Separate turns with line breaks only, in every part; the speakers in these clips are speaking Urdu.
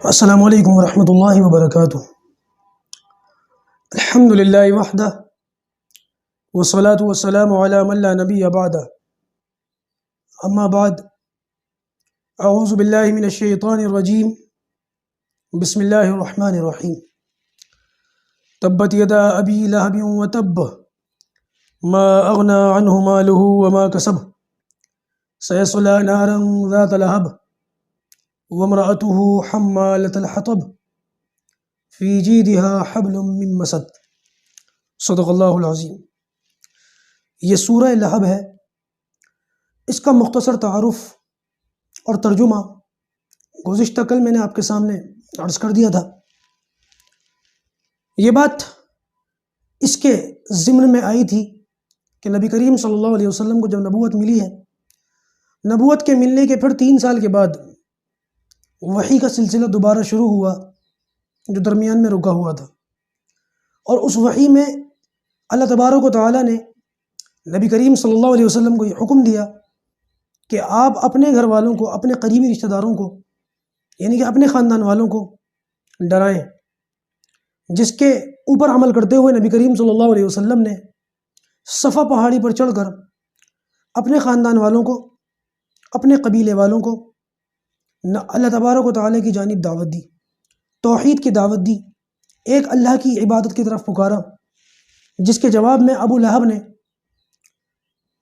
السلام علیکم ورحمۃ اللہ وبرکاتہ۔ الحمد للہ وحدہ والصلاة والسلام علی من لا نبی بعدہ، اما بعد، اعوذ باللہ من الشیطان الرجیم، بسم اللہ الرحمن الرحیم۔ تبت یدا ابی لہب وتب، ما اغنى عنہ مالہ وما کسب، سیصلی نارا ذات لہب، وامرأته حمالة الحطب، فی جیدها حبل من مسد۔ صدق اللہ العظیم۔ یہ سورہ لہب ہے۔ اس کا مختصر تعارف اور ترجمہ گزشتہ کل میں نے آپ کے سامنے عرض کر دیا تھا۔ یہ بات اس کے ضمن میں آئی تھی کہ نبی کریم صلی اللہ علیہ وسلم کو جب نبوت ملی ہے، نبوت کے ملنے کے پھر 3 سال کے بعد وحی کا سلسلہ دوبارہ شروع ہوا، جو درمیان میں رکا ہوا تھا، اور اس وحی میں اللہ تبارک و تعالیٰ نے نبی کریم صلی اللہ علیہ وسلم کو یہ حکم دیا کہ آپ اپنے گھر والوں کو، اپنے قریبی رشتہ داروں کو، یعنی کہ اپنے خاندان والوں کو ڈرائیں، جس کے اوپر عمل کرتے ہوئے نبی کریم صلی اللہ علیہ وسلم نے صفا پہاڑی پر چڑھ کر اپنے خاندان والوں کو، اپنے قبیلے والوں کو اللہ تبارک و تعالیٰ کی جانب دعوت دی، توحید کی دعوت دی، ایک اللہ کی عبادت کی طرف پکارا، جس کے جواب میں ابو لہب نے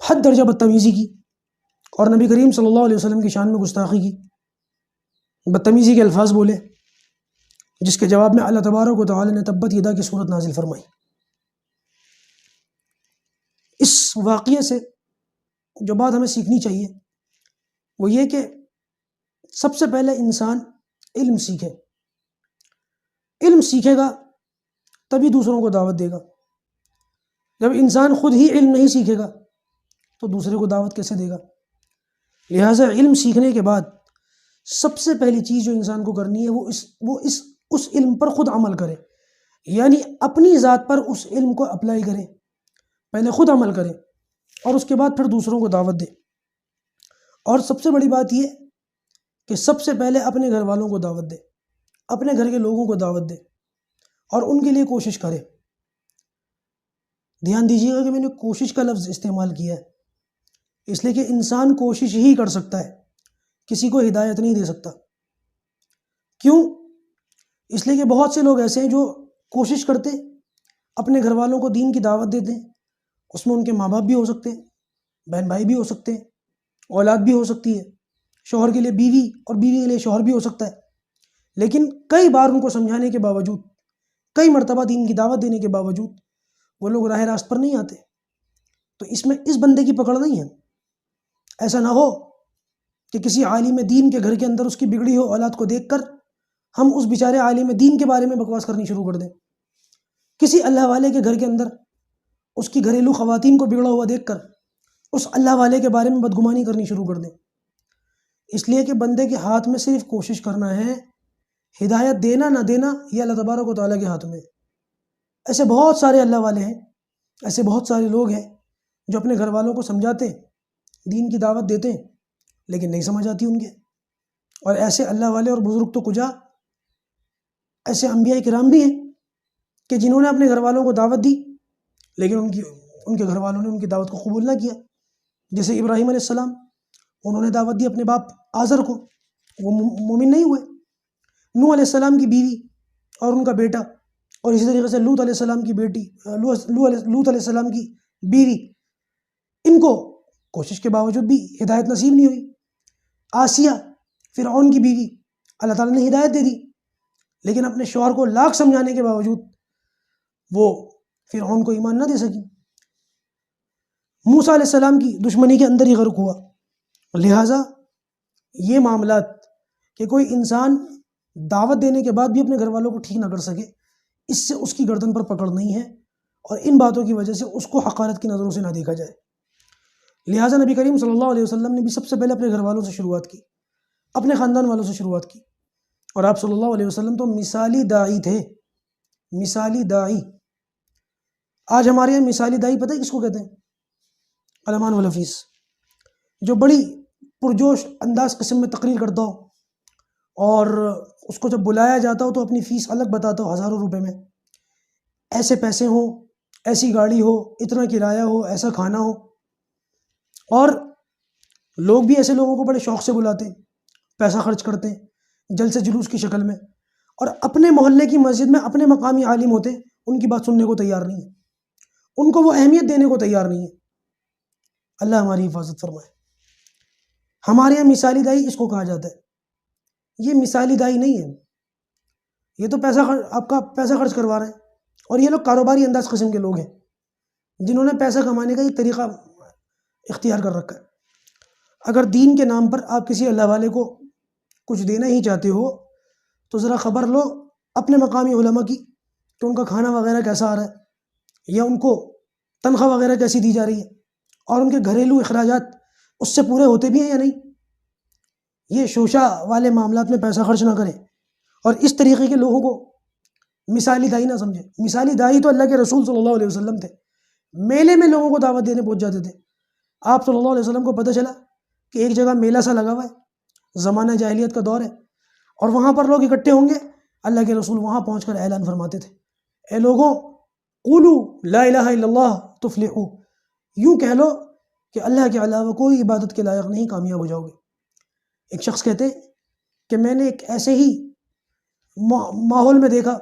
حد درجہ بدتمیزی کی اور نبی کریم صلی اللہ علیہ وسلم کی شان میں گستاخی کی، بدتمیزی کے الفاظ بولے، جس کے جواب میں اللہ تبارک و تعالیٰ نے تبت یدا کی صورت نازل فرمائی۔ اس واقعے سے جو بات ہمیں سیکھنی چاہیے وہ یہ کہ سب سے پہلے انسان علم سیکھے، علم سیکھے گا تبھی دوسروں کو دعوت دے گا۔ جب انسان خود ہی علم نہیں سیکھے گا تو دوسرے کو دعوت کیسے دے گا؟ لہٰذا علم سیکھنے کے بعد سب سے پہلی چیز جو انسان کو کرنی ہے وہ اس علم پر خود عمل کرے، یعنی اپنی ذات پر اس علم کو اپلائی کرے، پہلے خود عمل کرے اور اس کے بعد پھر دوسروں کو دعوت دے۔ اور سب سے بڑی بات یہ کہ سب سے پہلے اپنے گھر والوں کو دعوت دے، اپنے گھر کے لوگوں کو دعوت دے اور ان کے لیے کوشش کرے۔ دھیان دیجیے گا کہ میں نے کوشش کا لفظ استعمال کیا ہے، اس لیے کہ انسان کوشش ہی کر سکتا ہے، کسی کو ہدایت نہیں دے سکتا۔ کیوں؟ اس لیے کہ بہت سے لوگ ایسے ہیں جو کوشش کرتے، اپنے گھر والوں کو دین کی دعوت دیتے ہیں، اس میں ان کے ماں باپ بھی ہو سکتے ہیں، بہن بھائی بھی ہو سکتے ہیں، اولاد بھی ہو سکتی ہے، شوہر کے لیے بیوی اور بیوی کے لیے شوہر بھی ہو سکتا ہے، لیکن کئی بار ان کو سمجھانے کے باوجود، کئی مرتبہ دین کی دعوت دینے کے باوجود وہ لوگ راہ راست پر نہیں آتے۔ تو اس میں اس بندے کی پکڑ نہیں ہے۔ ایسا نہ ہو کہ کسی عالم دین کے گھر کے اندر اس کی بگڑی ہو اولاد کو دیکھ کر ہم اس بیچارے عالم دین کے بارے میں بکواس کرنی شروع کر دیں، کسی اللہ والے کے گھر کے اندر اس کی گھریلو خواتین کو بگڑا ہوا دیکھ کر اس اللہ والے کے بارے میں بدگمانی کرنی شروع کر دیں۔ اس لیے کہ بندے کے ہاتھ میں صرف کوشش کرنا ہے، ہدایت دینا نہ دینا یہ اللہ تبارک و تعالیٰ کے ہاتھ میں۔ ایسے بہت سارے اللہ والے ہیں، ایسے بہت سارے لوگ ہیں جو اپنے گھر والوں کو سمجھاتے، دین کی دعوت دیتے ہیں، لیکن نہیں سمجھ آتی ان کے۔ اور ایسے اللہ والے اور بزرگ تو کجا، ایسے انبیاء کرام بھی ہیں کہ جنہوں نے اپنے گھر والوں کو دعوت دی، لیکن ان کے گھر والوں نے ان کی دعوت کو قبول نہ کیا۔ جیسے ابراہیم علیہ السلام، انہوں نے دعوت دی اپنے باپ آزر کو، وہ مومن نہیں ہوئے۔ نوح علیہ السلام کی بیوی اور ان کا بیٹا، اور اسی طریقے سے لوط علیہ السلام کی بیٹی، لوط علیہ السلام کی بیوی، ان کو کوشش کے باوجود بھی ہدایت نصیب نہیں ہوئی۔ آسیہ، فرعون کی بیوی، اللہ تعالیٰ نے ہدایت دے دی، لیکن اپنے شوہر کو لاکھ سمجھانے کے باوجود وہ فرعون کو ایمان نہ دے سکی۔ موسیٰ علیہ السلام کی دشمنی کے اندر ہی غرق ہوا۔ لہٰذا یہ معاملات کہ کوئی انسان دعوت دینے کے بعد بھی اپنے گھر والوں کو ٹھیک نہ کر سکے، اس سے اس کی گردن پر پکڑ نہیں ہے، اور ان باتوں کی وجہ سے اس کو حقارت کی نظروں سے نہ دیکھا جائے۔ لہٰذا نبی کریم صلی اللہ علیہ وسلم نے بھی سب سے پہلے اپنے گھر والوں سے شروعات کی، اپنے خاندان والوں سے شروعات کی، اور آپ صلی اللہ علیہ وسلم تو مثالی داعی تھے، مثالی داعی۔ آج ہمارے یہاں مثالی داعی پتہ ہے کس کو کہتے ہیں؟ علمان والحفیظ، جو بڑی پرجوش انداز قسم میں تقریر کرتا ہو اور اس کو جب بلایا جاتا ہو تو اپنی فیس الگ بتاتا ہو ہزاروں روپے میں، ایسے پیسے ہوں، ایسی گاڑی ہو، اتنا کرایہ ہو، ایسا کھانا ہو، اور لوگ بھی ایسے لوگوں کو بڑے شوق سے بلاتے ہیں، پیسہ خرچ کرتے ہیں جلسے جلوس کی شکل میں، اور اپنے محلے کی مسجد میں اپنے مقامی عالم ہوتے ہیں، ان کی بات سننے کو تیار نہیں ہے، ان کو وہ اہمیت دینے کو تیار نہیں ہے۔ اللہ ہماری حفاظت فرمائے۔ ہمارے یہاں مثالی دائی اس کو کہا جاتا ہے، یہ مثالی دائی نہیں ہے، یہ تو آپ کا پیسہ خرچ کروا رہے ہیں، اور یہ لوگ کاروباری انداز قسم کے لوگ ہیں جنہوں نے پیسہ کمانے کا ایک طریقہ اختیار کر رکھا ہے۔ اگر دین کے نام پر آپ کسی اللہ والے کو کچھ دینا ہی چاہتے ہو تو ذرا خبر لو اپنے مقامی علماء کی کہ ان کا کھانا وغیرہ کیسا آ رہا ہے، یا ان کو تنخواہ وغیرہ کیسی دی جا رہی ہے، اور ان کے گھریلو اخراجات اس سے پورے ہوتے بھی ہیں یا نہیں۔ یہ شوشہ والے معاملات میں پیسہ خرچ نہ کریں، اور اس طریقے کے لوگوں کو مثالی دائی نہ سمجھیں۔ مثالی دائی تو اللہ کے رسول صلی اللہ علیہ وسلم تھے، میلے میں لوگوں کو دعوت دینے پہنچ جاتے تھے۔ آپ صلی اللہ علیہ وسلم کو پتہ چلا کہ ایک جگہ میلہ سا لگا ہوا ہے، زمانہ جاہلیت کا دور ہے، اور وہاں پر لوگ اکٹھے ہوں گے، اللہ کے رسول وہاں پہنچ کر اعلان فرماتے تھے، اے لوگوں، قولوا لا الہ الا اللہ تفلحوا، یوں کہہ لو کہ اللہ کے علاوہ کوئی عبادت کے لائق نہیں، کامیاب ہو جاؤ گے۔ ایک شخص کہتے کہ میں نے ایک ایسے ہی ماحول میں دیکھا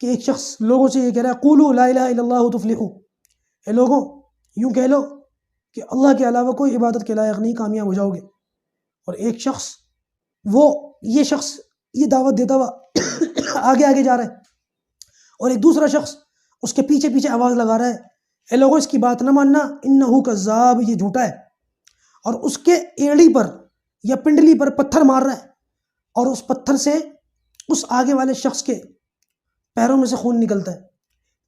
کہ ایک شخص لوگوں سے یہ کہہ رہا ہے، قولوا لا الہ الا اللہ تفلحوا، اے لوگوں یوں کہہ لو کہ اللہ کے علاوہ کوئی عبادت کے لائق نہیں، کامیاب ہو جاؤ گے۔ اور ایک شخص یہ شخص یہ دعوت دیتا ہوا آگے آگے جا رہا ہے، اور ایک دوسرا شخص اس کے پیچھے پیچھے آواز لگا رہا ہے، اے لوگوں اس کی بات نہ ماننا، انہ کذاب، یہ جھوٹا ہے، اور اس کے ایڑی پر یا پنڈلی پر پتھر مار رہا ہے، اور اس پتھر سے اس آگے والے شخص کے پیروں میں سے خون نکلتا ہے،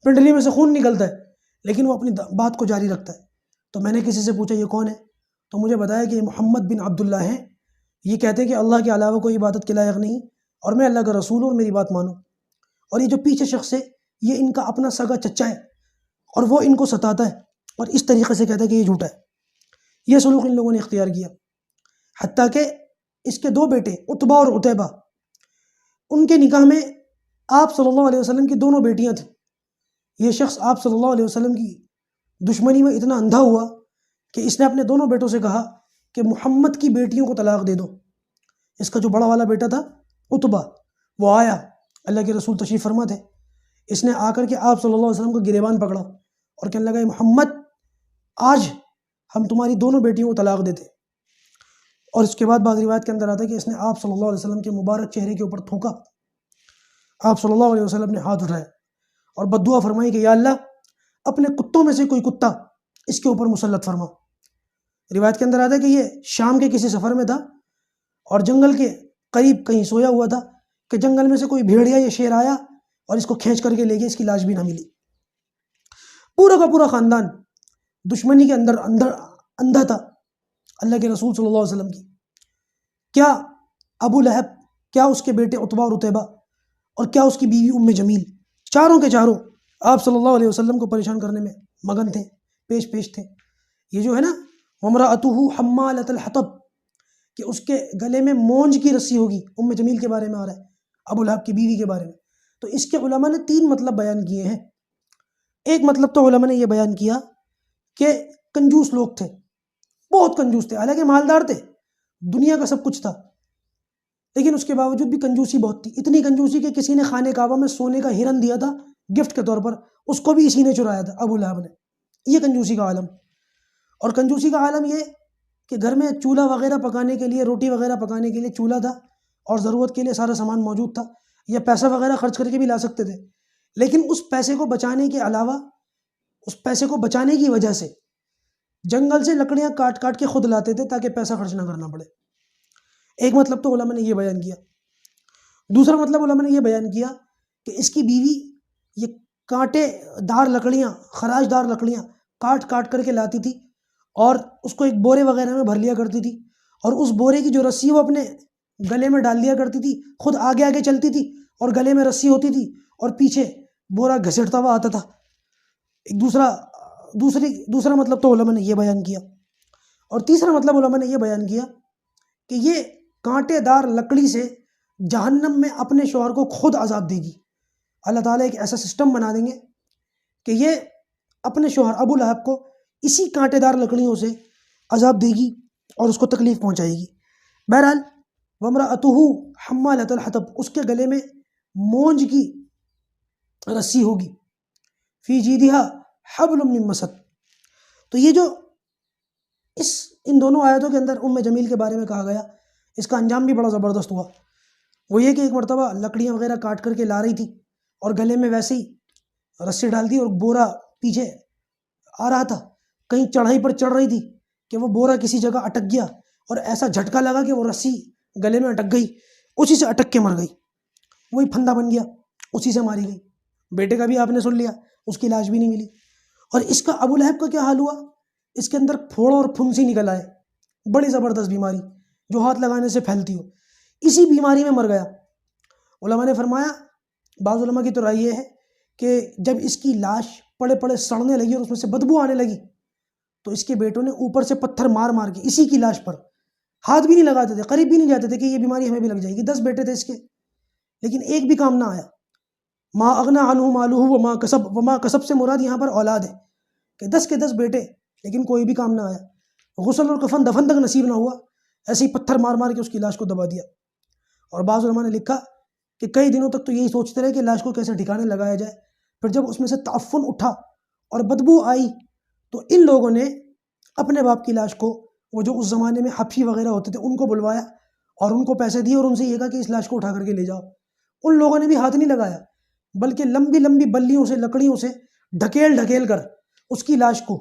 پنڈلی میں سے خون نکلتا ہے، لیکن وہ اپنی بات کو جاری رکھتا ہے۔ تو میں نے کسی سے پوچھا یہ کون ہے؟ تو مجھے بتایا کہ یہ محمد بن عبداللہ ہیں، یہ کہتے ہیں کہ اللہ کے علاوہ کوئی عبادت کے لائق نہیں، اور میں اللہ کا رسول ہوں اور میری بات مانو۔ اور یہ جو پیچھے شخص ہے یہ ان کا اپنا سگا چچا ہے، اور وہ ان کو ستاتا ہے، اور اس طریقے سے کہتا ہے کہ یہ جھوٹا ہے۔ یہ سلوک ان لوگوں نے اختیار کیا، حتیٰ کہ اس کے دو بیٹے عتبہ اور عتیبہ، ان کے نکاح میں آپ صلی اللہ علیہ وسلم کی دونوں بیٹیاں تھیں۔ یہ شخص آپ صلی اللہ علیہ وسلم کی دشمنی میں اتنا اندھا ہوا کہ اس نے اپنے دونوں بیٹوں سے کہا کہ محمد کی بیٹیوں کو طلاق دے دو۔ اس کا جو بڑا والا بیٹا تھا عتبہ، وہ آیا، اللہ کے رسول تشریف فرما تھے، اس نے آ کر کے آپ صلی اللہ علیہ وسلم کو گریبان پکڑا اور کہنے لگا، محمد آج ہم تمہاری دونوں بیٹیوں کو طلاق دیتے۔ اور اس کے بعد بعض روایت کے اندر آتا ہے کہ اس نے آپ صلی اللہ علیہ وسلم کے مبارک چہرے کے اوپر تھوکا۔ آپ صلی اللہ علیہ وسلم نے ہاتھ اٹھایا اور بددعا فرمائی کہ یا اللہ اپنے کتوں میں سے کوئی کتا اس کے اوپر مسلط فرما۔ روایت کے اندر آتا ہے کہ یہ شام کے کسی سفر میں تھا اور جنگل کے قریب کہیں سویا ہوا تھا کہ جنگل میں سے کوئی بھیڑیا یا شیر آیا اور اس کو کھینچ کر کے لے گیا، اس کی لاش بھی نہ ملی۔ پورا کا پورا خاندان دشمنی کے اندر اندھا تھا اللہ کے رسول صلی اللہ علیہ وسلم کی۔ کیا ابو لہب، کیا اس کے بیٹے عتبہ اور عتیبہ، اور کیا اس کی بیوی ام جمیل، چاروں کے چاروں آپ صلی اللہ علیہ وسلم کو پریشان کرنے میں مگن تھے، پیش تھے۔ یہ جو ہے نا وامرأتہ حمالۃ الحطب، کہ اس کے گلے میں مونج کی رسی ہوگی، ام جمیل کے بارے میں آ رہا ہے، ابو لہب کی بیوی کے بارے میں۔ تو اس کے علماء نے 3 مطلب بیان کیے ہیں۔ ایک مطلب تو علماء نے یہ بیان کیا کہ کنجوس لوگ تھے، بہت کنجوس تھے، حالانکہ مالدار تھے، دنیا کا سب کچھ تھا، لیکن اس کے باوجود بھی کنجوسی بہت تھی، اتنی کنجوسی کہ کسی نے خانہ کعبہ میں سونے کا ہرن دیا تھا گفٹ کے طور پر، اس کو بھی اسی نے چرایا تھا، ابو لہب نے۔ یہ کنجوسی کا عالم۔ اور کنجوسی کا عالم یہ کہ گھر میں چولہا وغیرہ پکانے کے لیے، روٹی وغیرہ پکانے کے لیے چولہا تھا اور ضرورت کے لیے سارا سامان موجود تھا، یا پیسہ وغیرہ خرچ کر کے بھی لا سکتے تھے، لیکن اس پیسے کو بچانے کے علاوہ، اس پیسے کو بچانے کی وجہ سے جنگل سے لکڑیاں کاٹ کاٹ کے خود لاتے تھے تاکہ پیسہ خرچ نہ کرنا پڑے۔ ایک مطلب تو علماء نے یہ بیان کیا۔ دوسرا مطلب علماء نے یہ بیان کیا کہ اس کی بیوی یہ کانٹے دار لکڑیاں، خراش دار لکڑیاں کاٹ کاٹ کر کے لاتی تھی اور اس کو ایک بورے وغیرہ میں بھر لیا کرتی تھی، اور اس بورے کی جو رسی وہ اپنے گلے میں ڈال لیا کرتی تھی، خود آگے آگے چلتی تھی اور گلے میں رسی ہوتی تھی اور پیچھے بورا گھسیٹتا ہوا آتا تھا۔ ایک دوسرا مطلب تو علماء نے یہ بیان کیا۔ اور تیسرا مطلب علماء نے یہ بیان کیا کہ یہ کانٹے دار لکڑی سے جہنم میں اپنے شوہر کو خود عذاب دے گی. اللہ تعالیٰ ایک ایسا سسٹم بنا دیں گے کہ یہ اپنے شوہر ابو لہب کو اسی کانٹے دار لکڑیوں سے عذاب دے گی اور اس کو تکلیف پہنچائے گی. بہرحال وامرأتہ حمالۃ الحطب، اس کے گلے میں مونج کی رسی ہوگی. فی جیدہا حبل من مسد. تو یہ جو ان دونوں آیتوں کے اندر ام جمیل کے بارے میں کہا گیا، اس کا انجام بھی بڑا زبردست ہوا. وہ یہ کہ ایک مرتبہ لکڑیاں وغیرہ کاٹ کر کے لا رہی تھی اور گلے میں ویسے ہی رسی ڈال دی اور بورا پیچھے آ رہا تھا. کہیں چڑھائی پر چڑھ رہی تھی کہ وہ بورا کسی جگہ اٹک گیا اور ایسا جھٹکا لگا کہ وہ رسی گلے میں اٹک گئی، اسی سے اٹک کے مر گئی. وہی پھندا بن گیا، اسی سے ماری گئی. بیٹے کا بھی آپ نے سن لیا، اس کی لاش بھی نہیں ملی. اور اس کا ابو لہب کا کیا حال ہوا؟ اس کے اندر پھوڑ اور پھنسی نکل آئے، بڑی زبردست بیماری جو ہاتھ لگانے سے پھیلتی ہو. اسی بیماری میں مر گیا. علماء نے فرمایا، بعض علماء کی تو رائے یہ ہے کہ جب اس کی لاش پڑے پڑے سڑنے لگی اور اس میں سے بدبو آنے لگی تو اس کے بیٹوں نے اوپر سے پتھر مار مار کے اسی کی لاش پر ہاتھ بھی نہیں لگاتے تھے، قریب بھی نہیں جاتے تھے کہ یہ بیماری ہمیں بھی لگ جائے گی. 10 بیٹے تھے اس کے، لیکن ایک بھی کام نہ آیا. ما اغنا عنہ مالہ وما کسب سے مراد یہاں پر اولاد ہے کہ 10 کے 10 بیٹے، لیکن کوئی بھی کام نہ آیا. غسل اور کفن دفن تک نصیب نہ ہوا، ایسے ہی پتھر مار مار کے اس کی لاش کو دبا دیا. اور بعض علماء نے لکھا کہ کئی دنوں تک تو یہی سوچتے رہے کہ لاش کو کیسے ٹھکانے لگایا جائے. پھر جب اس میں سے تعفن اٹھا اور بدبو آئی تو ان لوگوں نے اپنے باپ کی لاش کو، وہ جو اس زمانے میں حفی وغیرہ ہوتے تھے، ان کو بلوایا اور ان کو پیسے دیے اور ان سے یہ کہا کہ اس لاش کو اٹھا کر کے لے جاؤ. ان لوگوں نے بھی ہاتھ نہیں لگایا، بلکہ لمبی لمبی بلیوں سے، لکڑیوں سے ڈھکیل کر اس کی لاش کو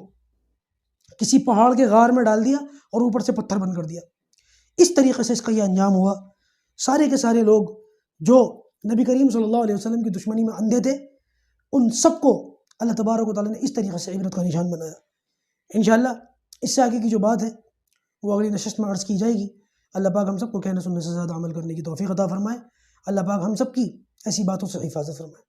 کسی پہاڑ کے غار میں ڈال دیا اور اوپر سے پتھر بند کر دیا. اس طریقے سے اس کا یہ انجام ہوا. سارے کے سارے لوگ جو نبی کریم صلی اللہ علیہ وسلم کی دشمنی میں اندھے تھے، ان سب کو اللہ تبارک و تعالیٰ نے اس طریقے سے عبرت کا نشان بنایا. انشاءاللہ اس سے آگے کی جو بات ہے وہ اگلی نشست میں عرض کی جائے گی. اللہ پاک ہم سب کو کہنے سننے سے زیادہ عمل کرنے کی توفیق عطا فرمائے. اللہ پاک ہم سب کی ایسی باتوں سے حفاظت فرمائے.